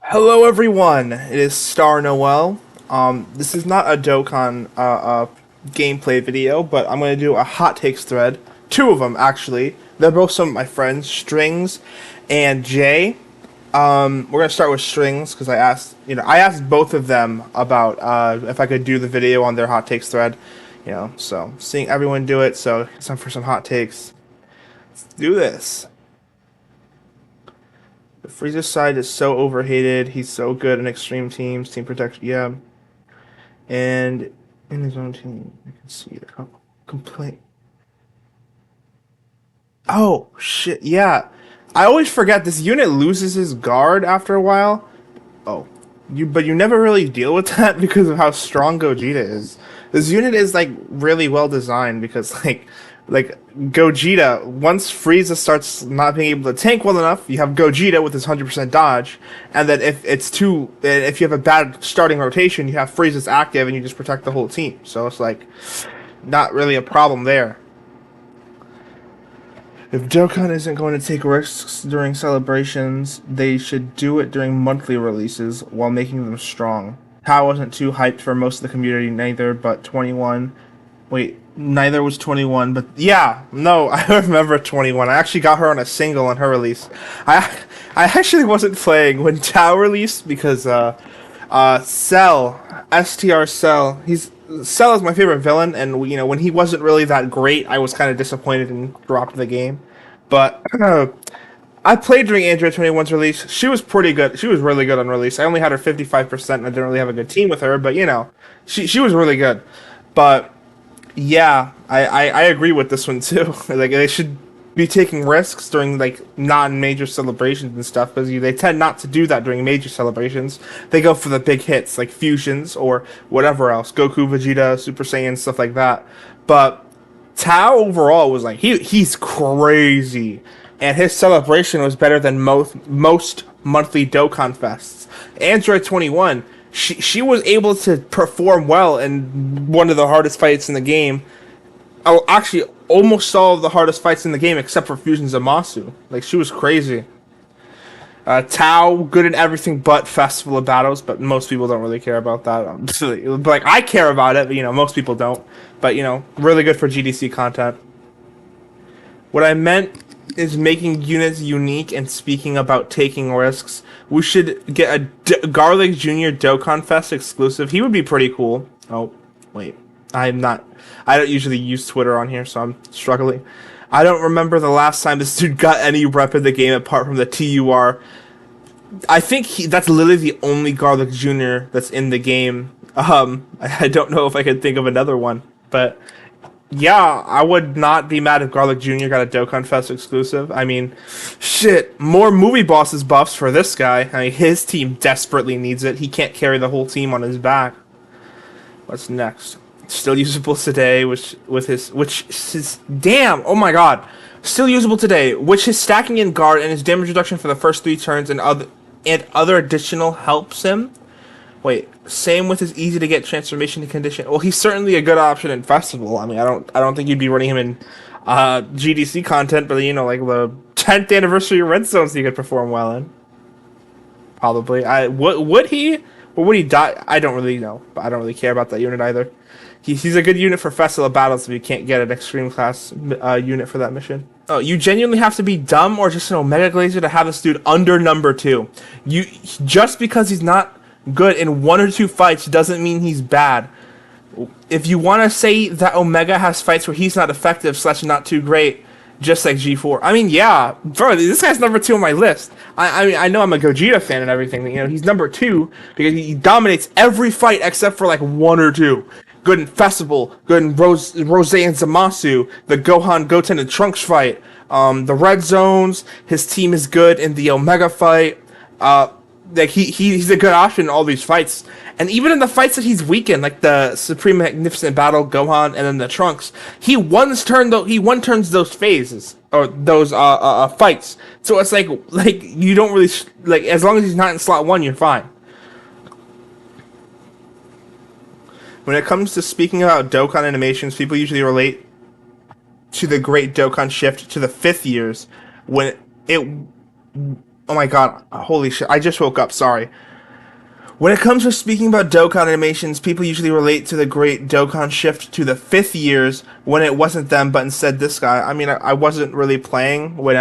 Hello, everyone. It is Star Noel. This is not a Dokkan gameplay video, but I'm gonna do a hot takes thread. Two of them, actually. They're both some of my friends, Strings and Jay. We're gonna start with Strings because I asked both of them about if I could do the video on their hot takes thread. So seeing everyone do it, so it's time for some hot takes. Let's do this. The Freezer side is so overhated. He's so good in extreme teams, team protection. Yeah, and in his own team, I can see the complaint. Oh shit! Yeah, I always forget this unit loses his guard after a while. Oh, but you never really deal with that because of how strong Gogeta is. This unit is like really well designed because like Gogeta, once Frieza starts not being able to tank well enough, you have Gogeta with his 100% dodge, and then if you have a bad starting rotation, you have Frieza's active and you just protect the whole team. So it's like not really a problem there. If Dokkan isn't going to take risks during celebrations, they should do it during monthly releases while making them strong. Tao wasn't too hyped for most of the community neither, but 21. Wait, neither was 21, but yeah, no, I remember 21. I actually got her on a single on her release. I I actually wasn't playing when Tao released because Cell, STR Cell, Cell is my favorite villain, and when he wasn't really that great, I was kind of disappointed and dropped the game. But I played during Android 21's release. She was pretty good. She was really good on release. I only had her 55%, and I didn't really have a good team with her, but she was really good. But yeah, I agree with this one too. Like they should be taking risks during like non-major celebrations and stuff because they tend not to do that during major celebrations. They go for the big hits like fusions or whatever else, Goku, Vegeta, Super Saiyan, stuff like that. But Tao overall was like he's crazy, and his celebration was better than most monthly Dokkan fests. Android 21. She was able to perform well in one of the hardest fights in the game. Oh, actually, almost all of the hardest fights in the game except for Fusion Zamasu. Like, she was crazy. Tao, good in everything but Festival of Battles, but most people don't really care about that. Like, I care about it, but, most people don't. But, really good for GDC content. What I meant is making units unique and speaking about taking risks. We should get a Garlic Jr. Dokkan Fest exclusive. He would be pretty cool. Oh, wait. I don't usually use Twitter on here, so I'm struggling. I don't remember the last time this dude got any rep in the game apart from the TUR. I think that's literally the only Garlic Jr. that's in the game. I don't know if I can think of another one, but yeah, I would not be mad if Garlic Jr. got a Dokkan Fest exclusive. I mean, shit, more movie bosses buffs for this guy. I mean, his team desperately needs it. He can't carry the whole team on his back. What's next? Still usable today, which is damn. Oh my god, still usable today. Which his stacking in guard and his damage reduction for the first 3 turns and other additional helps him. Wait, same with his easy to get transformation to condition. Well, he's certainly a good option in festival. I mean, I don't think you'd be running him in GDC content, but like the 10th anniversary red zones he could perform well in. Probably. Would he? Or would he die? I don't really know, but I don't really care about that unit either. He's a good unit for Festival of Battles if you can't get an extreme class unit for that mission. Oh, you genuinely have to be dumb or just an Omega Glazer to have this dude under number 2. Just because he's not good in 1 or 2 fights doesn't mean he's bad. If you want to say that Omega has fights where he's not effective / not too great, just like G4. I mean, yeah, bro, this guy's number 2 on my list. I mean, I know I'm a Gogeta fan and everything, but, he's number 2 because he dominates every fight except for like 1 or 2. Good in Festival, good in Rose and Zamasu, the Gohan, Goten, and Trunks fight, the Red Zones. His team is good in the Omega fight. Like he's a good option in all these fights, and even in the fights that he's weak in, like the Supreme Magnificent Battle, Gohan, and then the Trunks, he one turns those phases or those fights. So it's like you don't really like, as long as he's not in slot 1, you're fine. When it comes to speaking about Dokkan animations, people usually relate to the Great Dokkan Shift to the 5th years when it Oh my god, holy shit, I just woke up, sorry. When it comes to speaking about Dokkan animations, people usually relate to the great Dokkan shift to the 5th years when it wasn't them, but instead this guy. I mean, I wasn't really playing when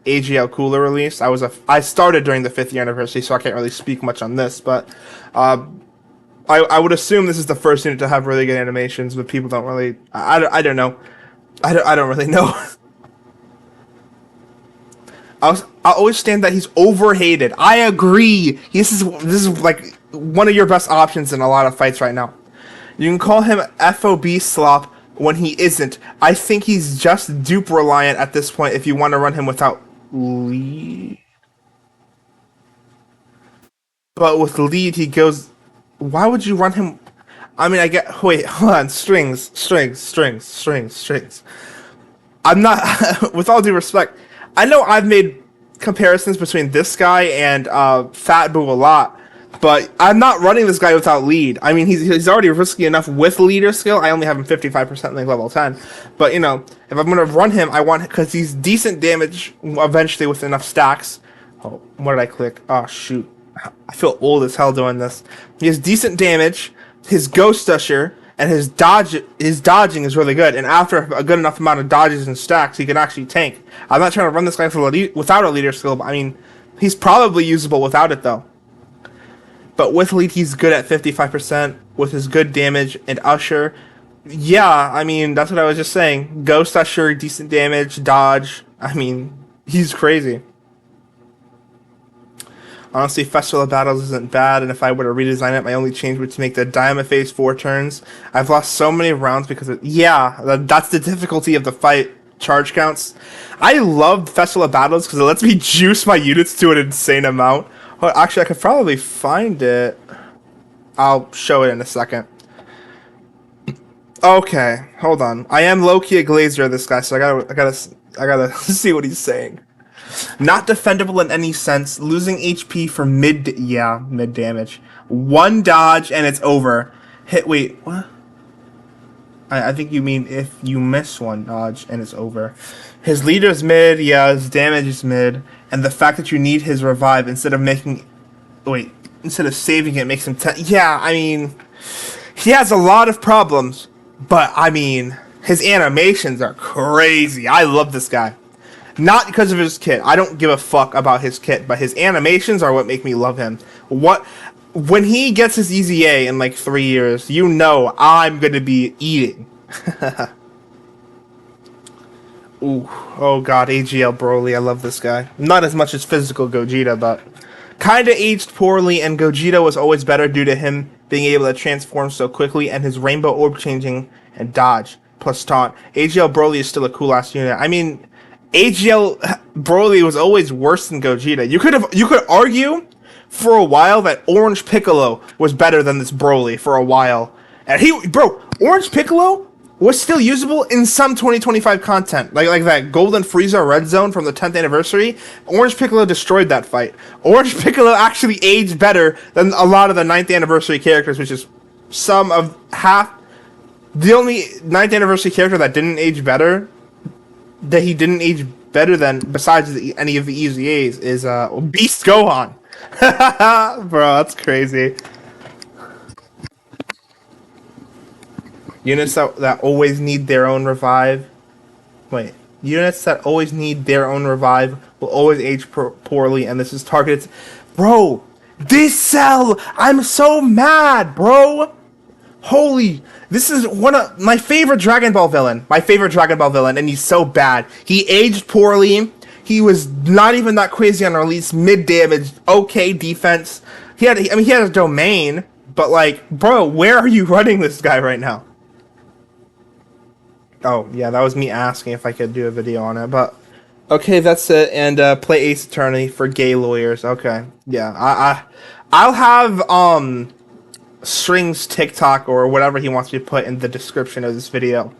AGL Cooler released. I started during the 5th year anniversary, so I can't really speak much on this, but uh, I would assume this is the first unit to have really good animations, but people don't really. I don't know. I don't really know. I always stand that he's overhated. I agree. This is like one of your best options in a lot of fights right now. You can call him FOB slop when he isn't. I think he's just dupe reliant at this point if you want to run him without lead. But with lead he goes, why would you run him? I mean, I get, wait, hold on, strings. I'm not, with all due respect, I know I've made comparisons between this guy and Fat Boo a lot, but I'm not running this guy without lead. I mean, he's already risky enough with leader skill. I only have him 55% like level 10. But, you know, if I'm going to run him, I want, because he's decent damage eventually with enough stacks. Oh, what did I click? Oh, shoot. I feel old as hell doing this. He has decent damage, his Ghost Usher, and his dodging is really good. And after a good enough amount of dodges and stacks, he can actually tank. I'm not trying to run this guy without a leader skill, but I mean, he's probably usable without it though. But with lead, he's good at 55% with his good damage and Usher. Yeah, I mean, that's what I was just saying. Ghost Usher, decent damage, dodge. I mean, he's crazy. Honestly, Festival of Battles isn't bad, and if I were to redesign it, my only change would to make the Diamond Phase 4 turns. I've lost so many rounds because of... Yeah, that's the difficulty of the fight. Charge counts. I love Festival of Battles because it lets me juice my units to an insane amount. Well, actually, I could probably find it. I'll show it in a second. Okay, hold on. I am low-key a Glazier, this guy, so I gotta see what he's saying. Not defendable in any sense. Losing HP for mid damage. One dodge and it's over. Wait, what? I think you mean if you miss one dodge and it's over. His leader's mid, yeah, his damage is mid, and the fact that you need his revive instead of saving it makes him 10. Yeah, I mean, he has a lot of problems, but I mean, his animations are crazy. I love this guy. Not because of his kit. I don't give a fuck about his kit, but his animations are what make me love him. When he gets his EZA in like 3 years, you know I'm gonna be eating. Ooh, oh god, AGL Broly, I love this guy. Not as much as physical Gogeta, but kinda aged poorly, and Gogeta was always better due to him being able to transform so quickly and his rainbow orb changing and dodge plus taunt. AGL Broly is still a cool ass unit. I mean, AGL Broly was always worse than Gogeta. You could argue for a while that Orange Piccolo was better than this Broly for a while. And Orange Piccolo was still usable in some 2025 content. Like that Golden Frieza Red Zone from the 10th anniversary. Orange Piccolo destroyed that fight. Orange Piccolo actually aged better than a lot of the 9th anniversary characters, which is the only 9th anniversary character that didn't age better than, besides any of the EZAs, is Beast Gohan. Bro, that's crazy. Units that always need their own revive. Wait. Units that always need their own revive will always age poorly, and this is targeted... Bro! This cell! I'm so mad, bro! Holy... This is one of my favorite Dragon Ball villain. And he's so bad. He aged poorly. He was not even that crazy on release. Mid damage, okay defense. He had a domain, but like, bro, where are you running this guy right now? Oh yeah, that was me asking if I could do a video on it, but okay, that's it. And play Ace Attorney for gay lawyers. Okay, yeah, I'll have String's TikTok or whatever he wants me to put in the description of this video.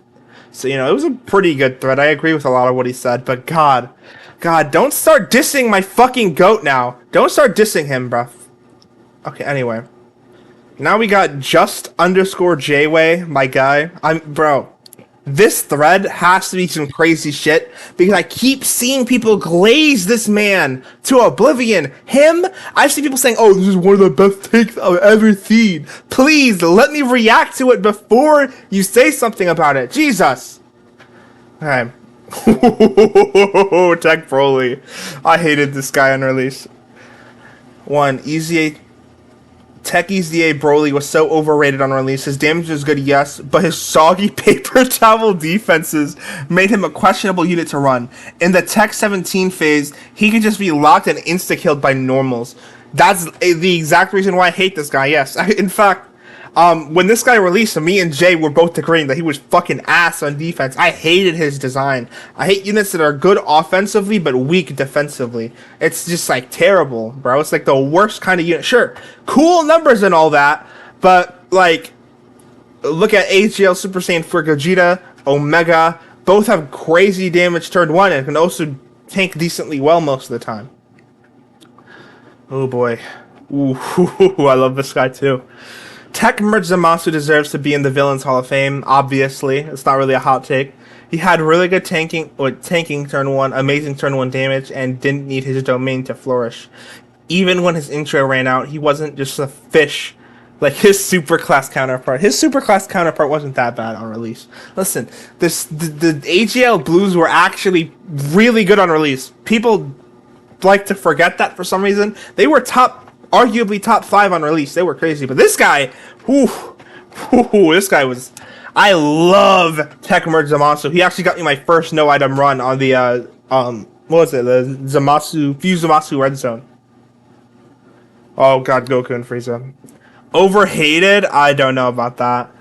So, you know, it was a pretty good thread. I agree with a lot of what he said, but God, don't start dissing my fucking goat now. Don't start dissing him, bruh. Okay, anyway. Now we got just_Jayway, my guy. Bro, This thread has to be some crazy shit because I keep seeing people glaze this man to oblivion. Him, I've seen people saying, "Oh, this is one of the best takes I've ever seen." Please let me react to it before you say something about it. Jesus. Okay. Tech Broly. I hated this guy on release. One, Easy Tech EZA Broly was so overrated on release. His damage was good, yes, but his soggy paper towel defenses made him a questionable unit to run. In the Tech 17 phase, he could just be locked and insta-killed by normals. That's the exact reason why I hate this guy, yes. In fact, when this guy released, me and Jay were both agreeing that he was fucking ass on defense. I hated his design. I hate units that are good offensively but weak defensively. It's just like terrible, bro. It's like the worst kind of unit. Sure, cool numbers and all that, but like, look at AGL Super Saiyan for Gogeta, Omega. Both have crazy damage turn 1 and can also tank decently well most of the time. Oh boy. Ooh, I love this guy too. Tech Merge Zamasu deserves to be in the Villains Hall of Fame, obviously. It's not really a hot take. He had really good tanking turn 1, amazing turn 1 damage, and didn't need his domain to flourish. Even when his intro ran out, he wasn't just a fish like his superclass counterpart. His superclass counterpart wasn't that bad on release. Listen, the AGL Blues were actually really good on release. People like to forget that for some reason. They were arguably top 5 on release. They were crazy. But this guy, this guy was... I love Tech Merge Zamasu. He actually got me my first no-item run on the, what was it? The Fuse Zamasu Red Zone. Oh god, Goku and Frieza. Overhated? I don't know about that.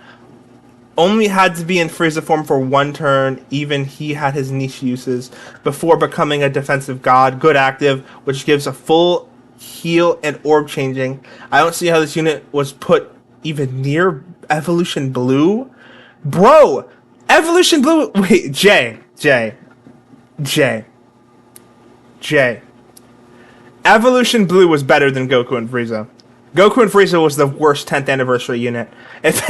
Only had to be in Frieza form for 1 turn. Even he had his niche uses before becoming a defensive god. Good active, which gives a full heal and orb changing. I don't see how this unit was put even near Evolution Blue. Bro, Evolution Blue... Wait, Jay. Evolution Blue was better than Goku and Frieza. Goku and Frieza was the worst 10th anniversary unit. If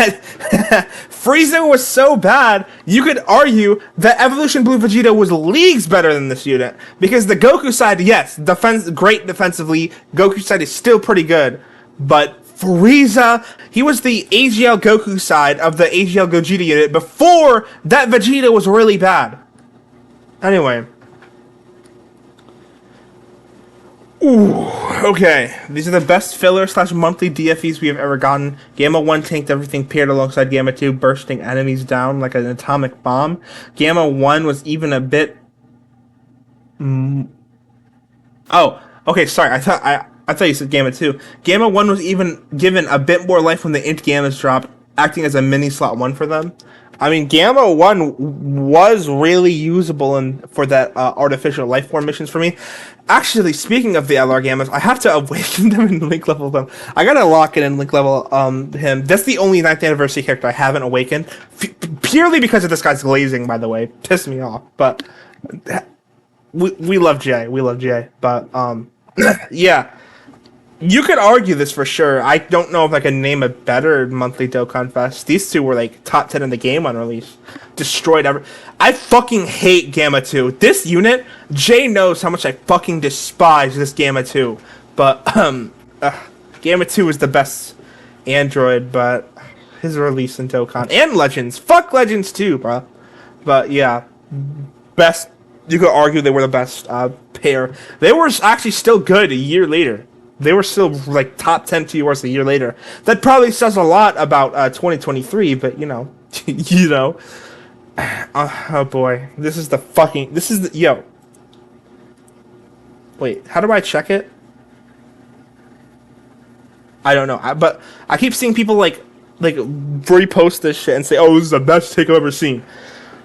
Frieza was so bad, you could argue that Evolution Blue Vegeta was leagues better than this unit. Because the Goku side, yes, great defensively. Goku side is still pretty good. But Frieza, he was the AGL Goku side of the AGL Gogeta unit before that Vegeta was really bad. Anyway. Ooh, okay. These are the best filler / monthly DFEs we have ever gotten. Gamma 1 tanked everything paired alongside Gamma 2, bursting enemies down like an atomic bomb. Gamma 1 was even a bit... Oh, okay, sorry. I thought you said Gamma 2. Gamma 1 was even given a bit more life when the Int Gammas dropped, acting as a mini slot 1 for them. I mean, Gamma 1 was really usable for that artificial life form missions for me. Actually, speaking of the LR Gammas, I have to awaken them and link level them. I gotta lock it and link level him. That's the only 9th anniversary character I haven't awakened. Purely because of this guy's glazing, by the way. Pissed me off. But we love Jay. We love Jay. But, yeah. You could argue this for sure. I don't know if I can name a better monthly Dokkan Fest. These two were like top 10 in the game on release. Destroyed I fucking hate Gamma 2. This unit, Jay knows how much I fucking despise this Gamma 2. But, Gamma 2 is the best android, but his release in Dokkan. And Legends. Fuck Legends too, bro. But yeah, best, you could argue they were the best pair. They were actually still good a year later. They were still like top 10 TORs a year later. That probably says a lot about 2023, but you know, oh boy, yo. Wait, how do I check it? I don't know, but I keep seeing people like repost this shit and say, "Oh, this is the best take I've ever seen."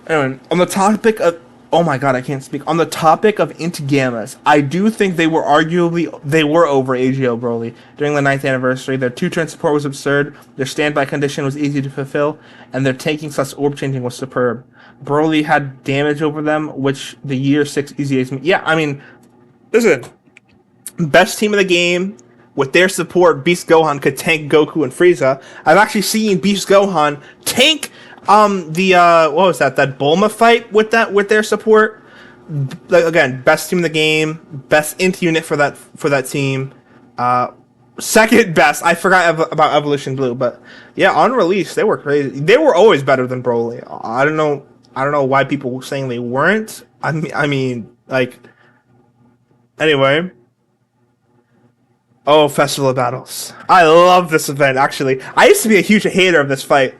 Anyway, on the topic of oh my god, I can't speak. On the topic of Int Gammas, I do think they were over AGL Broly during the 9th anniversary. Their 2-turn support was absurd, their standby condition was easy to fulfill, and their tanking / orb changing was superb. Broly had damage over them, which the year 6 EZAs... Yeah, I mean, listen, best team of the game. With their support, Beast Gohan could tank Goku and Frieza. I've actually seen Beast Gohan tank The what was that? That Bulma fight with their support. Like, again, best team in the game, best int unit for that team. Uh, Second best. I forgot about Evolution Blue, but yeah, on release they were crazy. They were always better than Broly. I don't know. I don't know why people were saying they weren't. I mean, like, anyway. Oh, Festival of Battles. I love this event. Actually, I used to be a huge hater of this fight.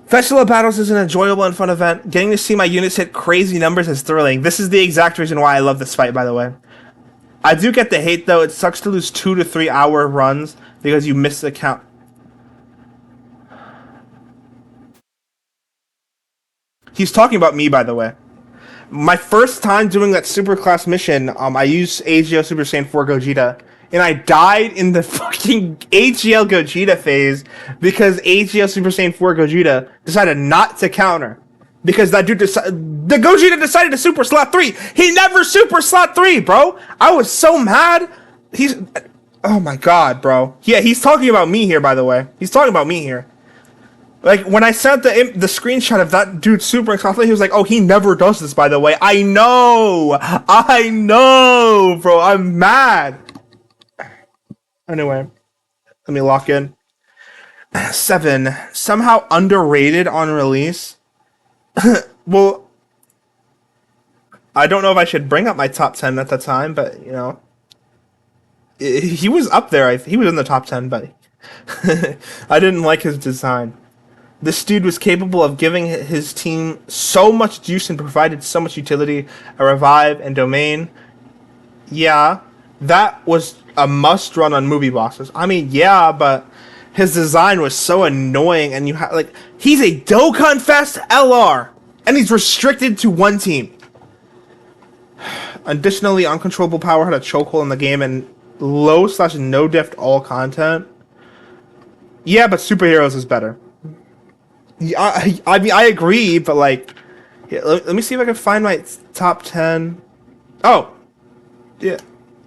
Festival of Battles is an enjoyable and fun event. Getting to see my units hit crazy numbers is thrilling. This is the exact reason why I love this fight, by the way. I do get the hate, though. It sucks to lose 2 to 3 hour runs because you miss the count. He's talking about me, by the way. My first time doing that super class mission, I used AGL Super Saiyan 4 Gogeta, and I died in the fucking AGL Gogeta phase because AGL Super Saiyan 4 Gogeta decided not to counter. Because that dude the Gogeta decided to super slot 3. He never super slot 3, bro. I was so mad. Oh my god, bro. Yeah, he's talking about me here, by the way. He's talking about me here. Like, when I sent the screenshot of that dude super slot, he was like, oh, he never does this, by the way. I know, bro. I'm mad. Anyway, let me lock in. 7. Somehow underrated on release. Well, I don't know if I should bring up my top 10 at the time, but, you know, he was up there. He was in the top 10, but I didn't like his design. This dude was capable of giving his team so much juice and provided so much utility, a revive and domain. Yeah, that was a must run on movie bosses. I mean, yeah, but his design was so annoying, and he's a Dokkan Fest LR, and he's restricted to one team. Additionally, Uncontrollable Power had a chokehold in the game and low/no diff all content. Yeah, but Superheroes is better. Yeah, I mean, I agree, but like, yeah, let me see if I can find my top 10. Oh, yeah,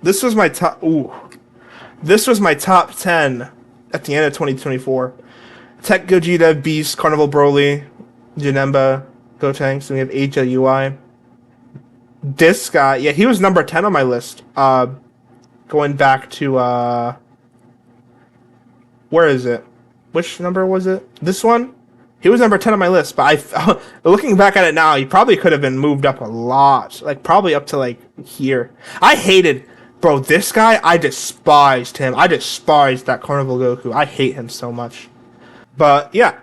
this was my top. Ooh, this was my top 10 at the end of 2024. Tech Gogeta, Beast, Carnival Broly, Janemba, Gotenks, and we have HLUI. This guy, yeah, he was number 10 on my list. Going back to where is it? Which number was it? This one? He was number 10 on my list, but looking back at it now, he probably could have been moved up a lot. Like, probably up to, like, here. I hated, bro, this guy, I despised him. I despised that Carnival Goku. I hate him so much. But, yeah.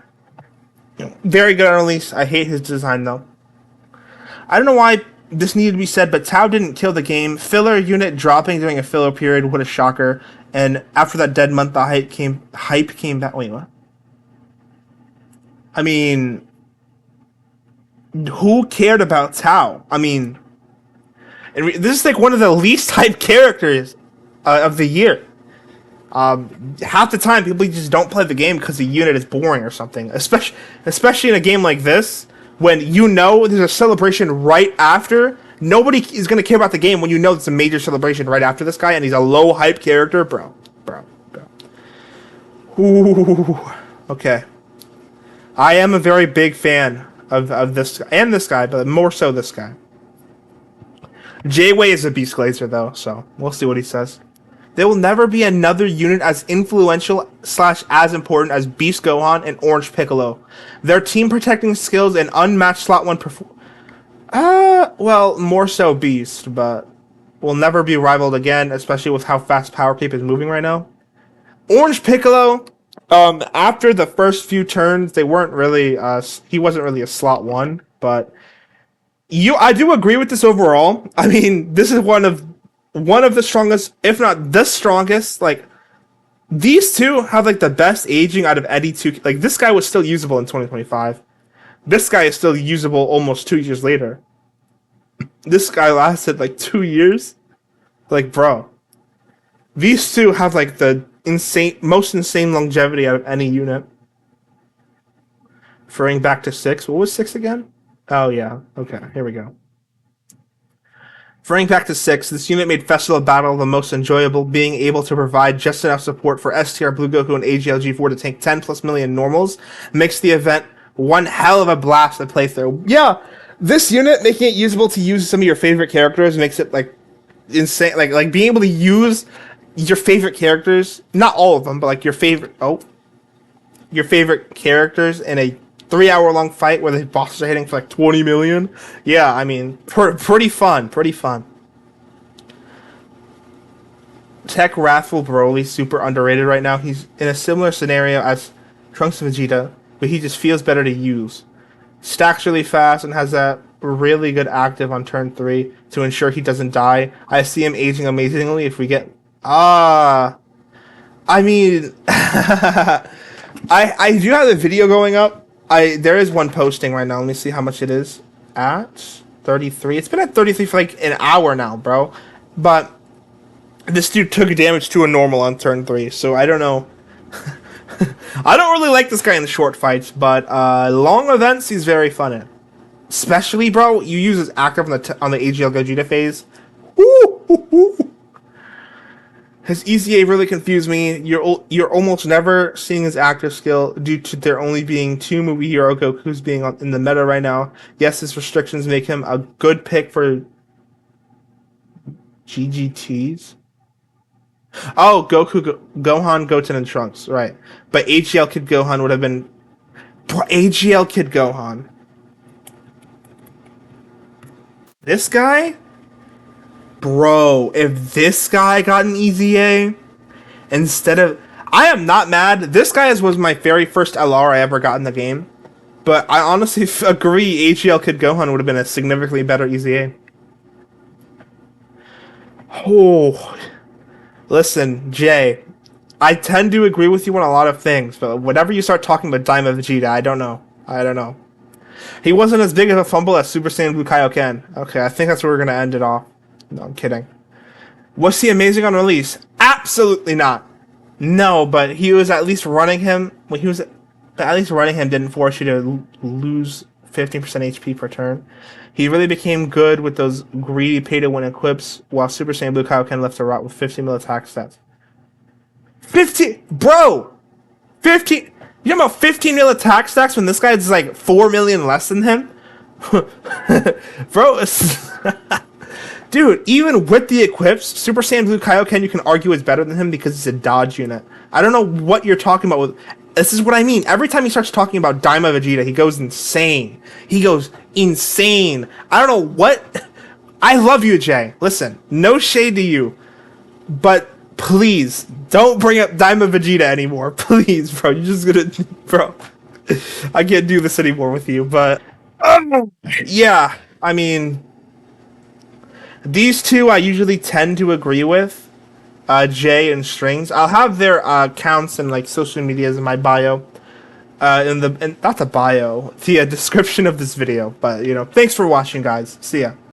Very good on release. I hate his design, though. I don't know why this needed to be said, but Tao didn't kill the game. Filler unit dropping during a filler period, what a shocker. And after that dead month, the hype came back. Wait, what? I mean, who cared about Tao? I mean, this is like one of the least hyped characters of the year. Half the time, people just don't play the game because the unit is boring or something. Especially in a game like this, when you know there's a celebration right after. Nobody is going to care about the game when you know there's a major celebration right after this guy, and he's a low hype character, bro. Ooh, okay. I am a very big fan of this guy, and this guy, but more so this guy. J-Way is a Beast Glazer, though, so we'll see what he says. There will never be another unit as influential / as important as Beast Gohan and Orange Piccolo. Their team protecting skills and unmatched slot 1 well, more so Beast, but will never be rivaled again, especially with how fast Power Cape is moving right now. Orange Piccolo, after the first few turns, they weren't really, he wasn't really a slot 1, but I do agree with this overall. I mean, this is one of the strongest, if not the strongest. Like, these two have like the best aging out of any two. Like, this guy was still usable in 2025. This guy is still usable almost 2 years later. This guy lasted like 2 years. Like, bro, these two have like the most insane longevity out of any unit. Referring back to 6. What was 6 again? Oh yeah. Okay, here we go. Referring back to 6, this unit made Festival Battle the most enjoyable, being able to provide just enough support for STR Blue Goku and AGL G4 to tank 10+ million normals makes the event one hell of a blast to play through. Yeah, this unit making it usable to use some of your favorite characters makes it like insane. Like being able to use your favorite characters, not all of them, but like your favorite characters in a 3 hour long fight where the bosses are hitting for like 20 million. Yeah, I mean, pretty fun, pretty fun. Tech Wrathful Broly's super underrated right now. He's in a similar scenario as Trunks Vegeta, but he just feels better to use. Stacks really fast and has that really good active on turn 3 to ensure he doesn't die. I see him aging amazingly if we get... I mean... I do have the video going up. There is one posting right now. Let me see how much it is. At 33. It's been at 33 for like an hour now, bro. But this dude took damage to a normal on turn 3, so I don't know. I don't really like this guy in the short fights, but long events he's very fun in. Especially, bro, you use his active on the AGL Gogeta phase. Woo! His EZA really confused me. You're almost never seeing his active skill due to there only being 2 movie hero Gokus being in the meta right now. Yes, his restrictions make him a good pick for GGTs. Oh, Gohan, Goten, and Trunks, right. But AGL Kid Gohan would have been... Bro, AGL Kid Gohan. This guy? Bro, if this guy got an EZA instead of... I am not mad. This guy was my very first LR I ever got in the game. But I honestly agree AGL Kid Gohan would have been a significantly better EZA. Oh... Listen, Jay, I tend to agree with you on a lot of things, but whenever you start talking about Daima Vegeta, I don't know. He wasn't as big of a fumble as Super Saiyan Blue Kaioken. Okay, I think that's where we're going to end it off. No, I'm kidding. Was he amazing on release? Absolutely not. No, but he was at least running him. When he was at least running him didn't force you to lose 15% HP per turn. He really became good with those greedy pay-to-win equips, while Super Saiyan Blue Kaioken left to rot with 15 mil attack stats. 15! Bro! 15! You know about 15 mil attack stacks when this guy's like 4 million less than him? Bro, dude, even with the equips, Super Saiyan Blue Kaioken you can argue is better than him because it's a dodge unit. I don't know what you're talking about with... This is what I mean. Every time he starts talking about Daima Vegeta, he goes insane. He goes insane. I don't know what... I love you, Jay. Listen, no shade to you. But please, don't bring up Daima Vegeta anymore. Please, bro. You're just gonna... Bro. I can't do this anymore with you, but... yeah, I mean... These two I usually tend to agree with. Jay and Strings. I'll have their accounts and like social medias in my bio. Not the bio, the description of this video. But thanks for watching, guys. See ya.